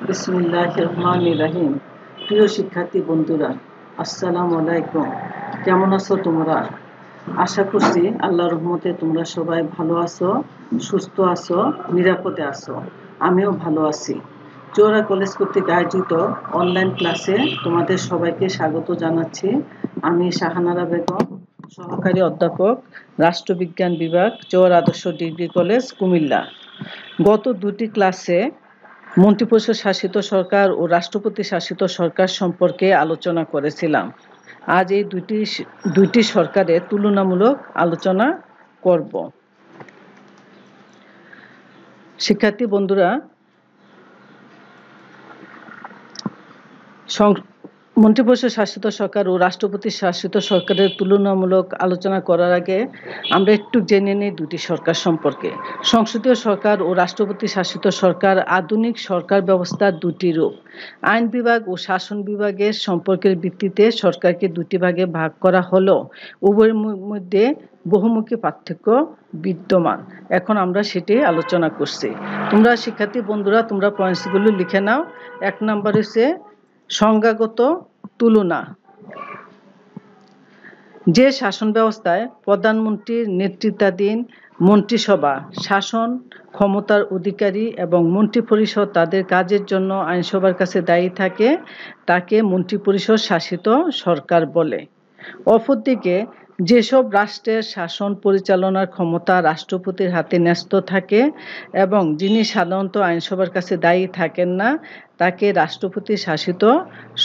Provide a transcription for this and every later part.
বিসমিল্লাহির রহমানির রহিম। প্রিয় শিক্ষার্থী বন্ধুরা, আসসালামু আলাইকুম। কেমন আছো তোমরা? আশা করছি আল্লাহর রহমতে তোমরা সবাই ভালো আছো, সুস্থ আছো, নিরাপদে আছো। আমিও ভালো আছি। চৌরা কলেজ কর্তৃক আয়োজিত অনলাইন ক্লাসে তোমাদের সবাইকে স্বাগত জানাচ্ছি। আমি শাহানারা বেগম, সহকারী অধ্যাপক, রাষ্ট্রবিজ্ঞান বিভাগ, চৌরা আদর্শ ডিগ্রি কলেজ, কুমিল্লা। গত দুটি ক্লাসে মন্ত্রিপরিষদ শাসিত সরকার ও রাষ্ট্রপতি শাসিত সরকার সম্পর্কে আলোচনা করেছিলাম। আজ এই দুইটি সরকারের তুলনামূলক আলোচনা করব। শিক্ষার্থী বন্ধুরা, মন্ত্রিপরিষদ শাসিত সরকার ও রাষ্ট্রপতি শাসিত সরকারের তুলনামূলক আলোচনা করার আগে আমরা একটু জেনে নিই দুটি সরকার সম্পর্কে। সংসদীয় সরকার ও রাষ্ট্রপতি শাসিত সরকার আধুনিক সরকার ব্যবস্থার দুটি রূপ। আইন বিভাগ ও শাসন বিভাগের সম্পর্কের ভিত্তিতে সরকারকে দুটি ভাগে ভাগ করা হলেও উভয়ের মধ্যে বহুমুখী পার্থক্য বিদ্যমান। এখন আমরা সেটি আলোচনা করছি। তোমরা শিক্ষার্থী বন্ধুরা, তোমরা পয়েন্টসগুলো লিখে নাও। 1 নম্বর হচ্ছে সংজ্ঞাগত তুলনা। যে শাসন ব্যবস্থায় প্রধানমন্ত্রীর নেতৃত্বাধীন মন্ত্রিসভা শাসন ক্ষমতার অধিকারী এবং মন্ত্রিপরিষদ তাদের কাজের জন্য আইনসভার কাছে দায়ী থাকে, তাকে মন্ত্রিপরিষদ শাসিত সরকার বলে। অপরদিকে যেসব রাষ্ট্রের শাসন পরিচালনার ক্ষমতা রাষ্ট্রপতির হাতে ন্যস্ত থাকে এবং যিনি সাধারণত আইনসভার কাছে দায়ী থাকেন না, তাকে রাষ্ট্রপতি শাসিত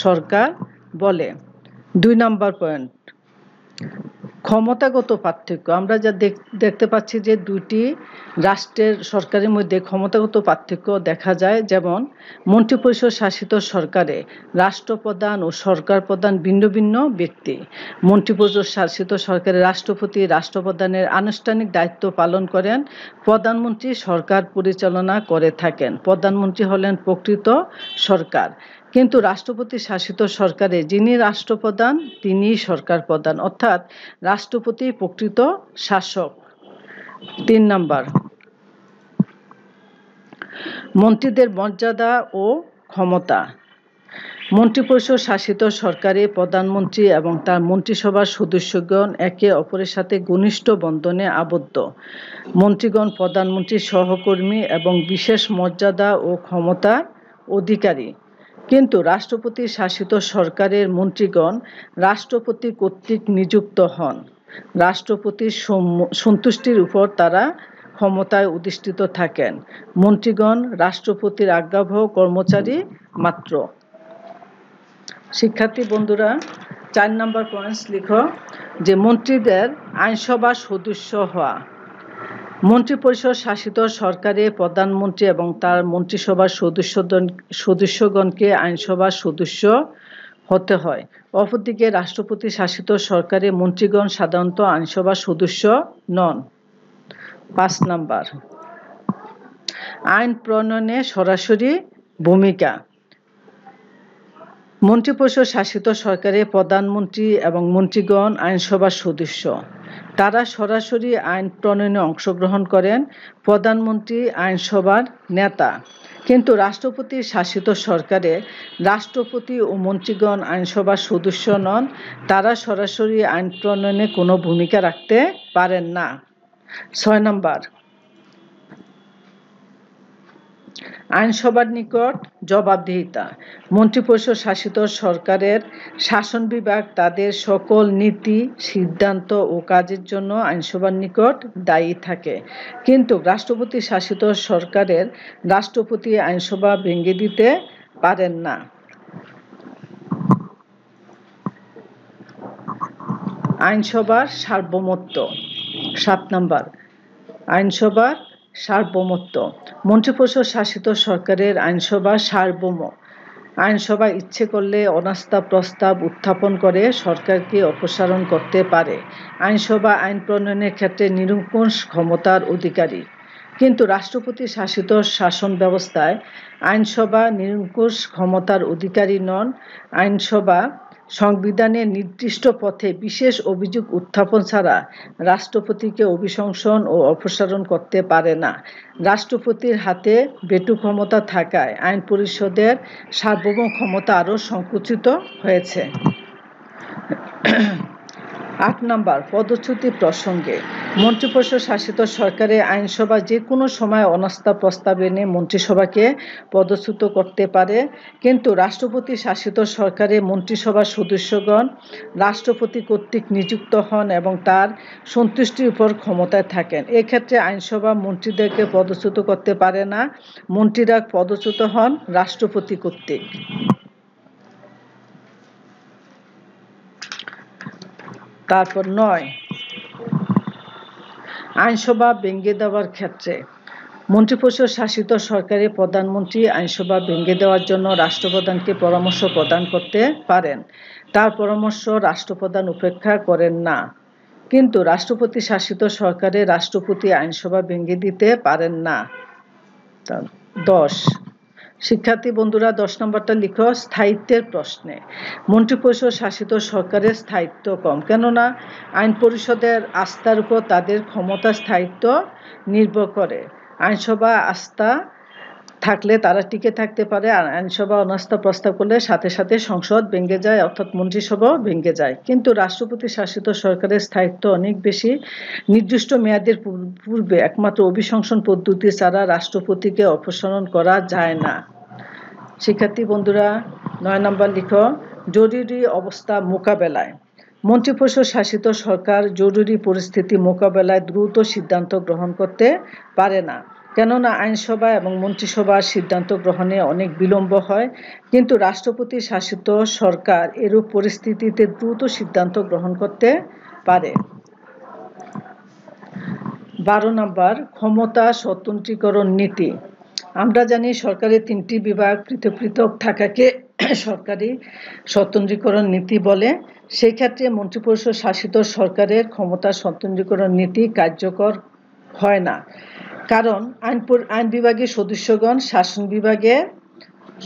সরকার বলে। 2 নম্বর পয়েন্ট, ক্ষমতাগত পার্থক্য। আমরা যা দেখতে পাচ্ছি যে দুটি রাষ্ট্রের সরকারের মধ্যে ক্ষমতাগত পার্থক্য দেখা যায়। যেমন মন্ত্রিপরিষদ শাসিত সরকারে রাষ্ট্রপ্রধান ও সরকার প্রধান ভিন্ন ভিন্ন ব্যক্তি। মন্ত্রিপরিষদ শাসিত সরকারে রাষ্ট্রপতি রাষ্ট্রপ্রধানের আনুষ্ঠানিক দায়িত্ব পালন করেন, প্রধানমন্ত্রী সরকার পরিচালনা করে থাকেন। প্রধানমন্ত্রী হলেন প্রকৃত সরকার, কিন্তু রাষ্ট্রপতি শাসিত সরকারে যিনি রাষ্ট্রপ্রধান তিনিই সরকার প্রধান, অর্থাৎ রাষ্ট্রপতি প্রকৃত শাসক। 3 নম্বর, মন্ত্রীদের মর্যাদা ও ক্ষমতা। মন্ত্রিপরিষদ শাসিত সরকারে প্রধানমন্ত্রী এবং তার মন্ত্রিসভার সদস্যগণ একে অপরের সাথে ঘনিষ্ঠ বন্ধনে আবদ্ধ। মন্ত্রীগণ প্রধানমন্ত্রীর সহকর্মী এবং বিশেষ মর্যাদা ও ক্ষমতার অধিকারী। কিন্তু রাষ্ট্রপতি শাসিত সরকারের মন্ত্রীগণ রাষ্ট্রপতি কর্তৃক নিযুক্ত হন। রাষ্ট্রপতির সন্তুষ্টির উপর তারা ক্ষমতায় অধিষ্ঠিত থাকেন। মন্ত্রীগণ রাষ্ট্রপতির আজ্ঞাবহ কর্মচারী মাত্র। শিক্ষার্থী বন্ধুরা, 4 নম্বর পয়েন্টস লিখো যে মন্ত্রীদের আইনসভার সদস্য হওয়া। মন্ত্রিপরিষদ শাসিত সরকারে প্রধানমন্ত্রী এবং তার মন্ত্রিসভার সদস্যগণকে আইনসভার সদস্য হতে হয়। অপরদিকে রাষ্ট্রপতি শাসিত সরকারে মন্ত্রীগণ সাধারণত আইনসভার সদস্য নন। 5 নম্বর, আইন প্রণয়নে সরাসরি ভূমিকা। মন্ত্রিপরিষদ শাসিত সরকারে প্রধানমন্ত্রী এবং মন্ত্রীগণ আইনসভার সদস্য। তারা সরাসরি আইন প্রণয়নে অংশগ্রহণ করেন। প্রধানমন্ত্রী আইনসভার নেতা। কিন্তু রাষ্ট্রপতি শাসিত সরকারে রাষ্ট্রপতি ও মন্ত্রীগণ আইনসভার সদস্য নন। তারা সরাসরি আইন প্রণয়নে কোনো ভূমিকা রাখতে পারেন না। 6 নম্বর, আইনসভার নিকট জবাবদিহিতা। মন্ত্রিপরিষদ শাসিত সরকারের শাসন বিভাগ তাদের সকল নীতি, সিদ্ধান্ত ও কাজের জন্য আইনসভার নিকট দায়ী থাকে। কিন্তু রাষ্ট্রপতি শাসিত সরকারের রাষ্ট্রপতি আইনসভা ভেঙে দিতে পারেন না। আইনসভার সার্বভৌমত্ব। 7 নম্বর, আইনসভার সার্বভৌমত্ব। মন্ত্রিপরিষদ শাসিত সরকারের আইনসভা সার্বভৌম। আইনসভা ইচ্ছে করলে অনাস্থা প্রস্তাব উত্থাপন করে সরকারকে অপসারণ করতে পারে। আইনসভা আইন প্রণয়নের ক্ষেত্রে নিরঙ্কুশ ক্ষমতার অধিকারী। কিন্তু রাষ্ট্রপতি শাসিত শাসন ব্যবস্থায় আইনসভা নিরঙ্কুশ ক্ষমতার অধিকারী নন। আইনসভা সংবিধানের নির্দিষ্ট পথে বিশেষ অভিযোগ উত্থাপন ছাড়া রাষ্ট্রপতিকে অভিশংসন ও অপসারণ করতে পারে না। রাষ্ট্রপতির হাতে ভেটো ক্ষমতা থাকায় আইন পরিষদের সার্বভৌম ক্ষমতা আরও সংকুচিত হয়েছে। ৮ নম্বর, পদচ্যুতি প্রসঙ্গে মন্ত্রিপরিষদ শাসিত সরকারের আইনসভা যে কোনো সময় অনাস্থা প্রস্তাব এনে মন্ত্রিসভাকে পদচ্যুত করতে পারে, কিন্তু রাষ্ট্রপতি শাসিত সরকারের মন্ত্রিসভার সদস্যগণ রাষ্ট্রপতি কর্তৃক নিযুক্ত হন এবং তার সন্তুষ্টির উপর ক্ষমতায় থাকেন। এক্ষেত্রে আইনসভা মন্ত্রীদেরকে পদচ্যুত করতে পারে না, মন্ত্রীরা পদচ্যুত হন রাষ্ট্রপতি কর্তৃক। তারপর ৯, আইনসভা ভেঙে দেওয়ার ক্ষেত্রে মন্ত্রিপরিষদ শাসিত সরকারের প্রধানমন্ত্রী আইনসভা ভেঙে দেওয়ার জন্য রাষ্ট্রপ্রধানকে পরামর্শ প্রদান করতে পারেন। তার পরামর্শ রাষ্ট্রপ্রধান উপেক্ষা করেন না, কিন্তু রাষ্ট্রপতি শাসিত সরকারের রাষ্ট্রপতি আইনসভা ভেঙে দিতে পারেন না। ১০, শিক্ষার্থী বন্ধুরা ১০ নম্বরটা লিখো। স্থায়িত্বের প্রশ্নে মন্ত্রিপরিষদ শাসিত সরকারের স্থায়িত্ব কম, কেননা আইন পরিষদের আস্থার উপর তাদের ক্ষমতা স্থায়িত্ব নির্ভর করে। আইনসভা আস্থা থাকলে তারা টিকে থাকতে পারে, আর আইনসভা অনাস্থা প্রস্তাব করলে সাথে সাথে সংসদ ভেঙে যায়, অর্থাৎ মন্ত্রিসভাও ভেঙে যায়। কিন্তু রাষ্ট্রপতি শাসিত সরকারের স্থায়িত্ব অনেক বেশি। নির্দিষ্ট মেয়াদের পূর্বে একমাত্র অভিশংসন পদ্ধতি ছাড়া রাষ্ট্রপতিকে অপসারণ করা যায় না। শিক্ষার্থী বন্ধুরা ৯ নম্বর লিখো। জরুরি অবস্থা মোকাবেলায় মন্ত্রিপরিষদ শাসিত সরকার জরুরি পরিস্থিতি মোকাবেলায় দ্রুত সিদ্ধান্ত গ্রহণ করতে পারে না, কেননা আইনসভা এবং মন্ত্রিসভার সিদ্ধান্ত গ্রহণে অনেক বিলম্ব হয়, কিন্তু রাষ্ট্রপতি শাসিত সরকার এরূপ পরিস্থিতিতে দ্রুত সিদ্ধান্ত গ্রহণ করতে পারে। ১২ নম্বর, ক্ষমতা স্বতন্ত্রীকরণ নীতি। আমরা জানি সরকারের ৩টি বিভাগ পৃথক পৃথক থাকাকে সরকারি স্বতন্ত্রীকরণ নীতি বলে। সেই ক্ষেত্রে মন্ত্রিপরিষদ শাসিত সরকারের ক্ষমতা স্বতন্ত্রীকরণ নীতি কার্যকর হয় না, কারণ আইন বিভাগের সদস্যগণ শাসন বিভাগের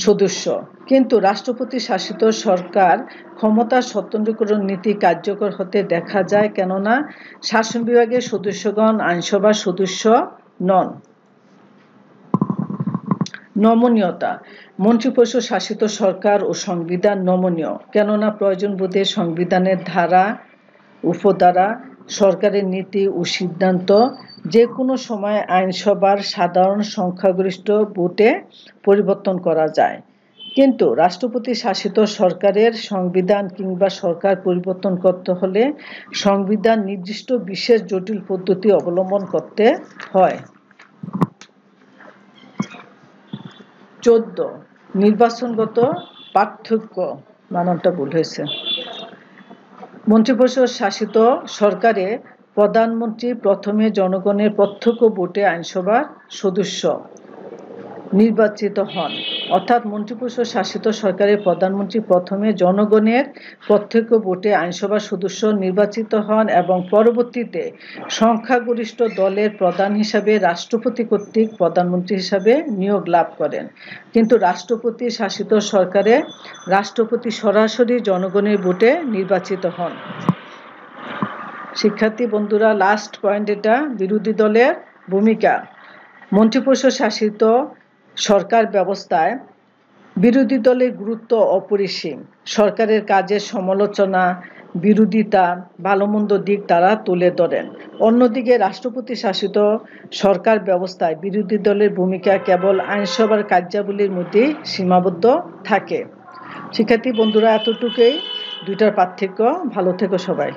সদস্য, কিন্তু রাষ্ট্রপতি শাসিত সরকার ক্ষমতা স্বতন্ত্রীকরণ নীতি কার্যকর হতে দেখা যায়, কেননা শাসন বিভাগের সদস্যগণ আইনসভার সদস্য নন। নমনীয়তা মন্ত্রিপরিষদ শাসিত সরকার ও সংবিধান নমনীয়, কেননা প্রয়োজন বোধে সংবিধানের ধারা উপধারা সরকারের নীতি ও সিদ্ধান্ত যে কোনো সময় আইনসভার সাধারণ সংখ্যাগরিষ্ঠ ভোটে পরিবর্তন করা যায়, কিন্তু রাষ্ট্রপতি শাসিত সরকারের সংবিধান কিংবা সরকার পরিবর্তন করতে হলে সংবিধান নির্দিষ্ট বিশেষ জটিল পদ্ধতি অবলম্বন করতে হয়। ১৪, নির্বাচনগত পার্থক্য। বানানটা ভুল হয়েছে। মন্ত্রিপরিষদ শাসিত সরকারে প্রধানমন্ত্রী প্রথমে জনগণের প্রত্যক্ষ ভোটে আইনসভার সদস্য নির্বাচিত হন, অর্থাৎ মন্ত্রিপরিষদ শাসিত সরকারের প্রধানমন্ত্রী প্রথমে জনগণের প্রত্যক্ষ ভোটে আইনসভার সদস্য নির্বাচিত হন এবং পরবর্তীতে সংখ্যাগরিষ্ঠ দলের প্রধান হিসাবে রাষ্ট্রপতি কর্তৃক প্রধানমন্ত্রী হিসাবে নিয়োগ লাভ করেন, কিন্তু রাষ্ট্রপতি শাসিত সরকারে রাষ্ট্রপতি সরাসরি জনগণের ভোটে নির্বাচিত হন। শিক্ষার্থী বন্ধুরা লাস্ট পয়েন্ট এটা, বিরোধী দলের ভূমিকা। মন্ত্রিপরিষদ শাসিত সরকার ব্যবস্থায় বিরোধী দলের গুরুত্ব অপরিসীম। সরকারের কাজের সমালোচনা, বিরোধিতা, ভালো মন্দ দিক তারা তুলে ধরেন। অন্যদিকে রাষ্ট্রপতি শাসিত সরকার ব্যবস্থায় বিরোধী দলের ভূমিকা কেবল আইনসভার কার্যাবলীর মধ্যে সীমাবদ্ধ থাকে। শিক্ষার্থী বন্ধুরা এতটুকুই দুইটার পার্থক্য। ভালো থেকো সবাই।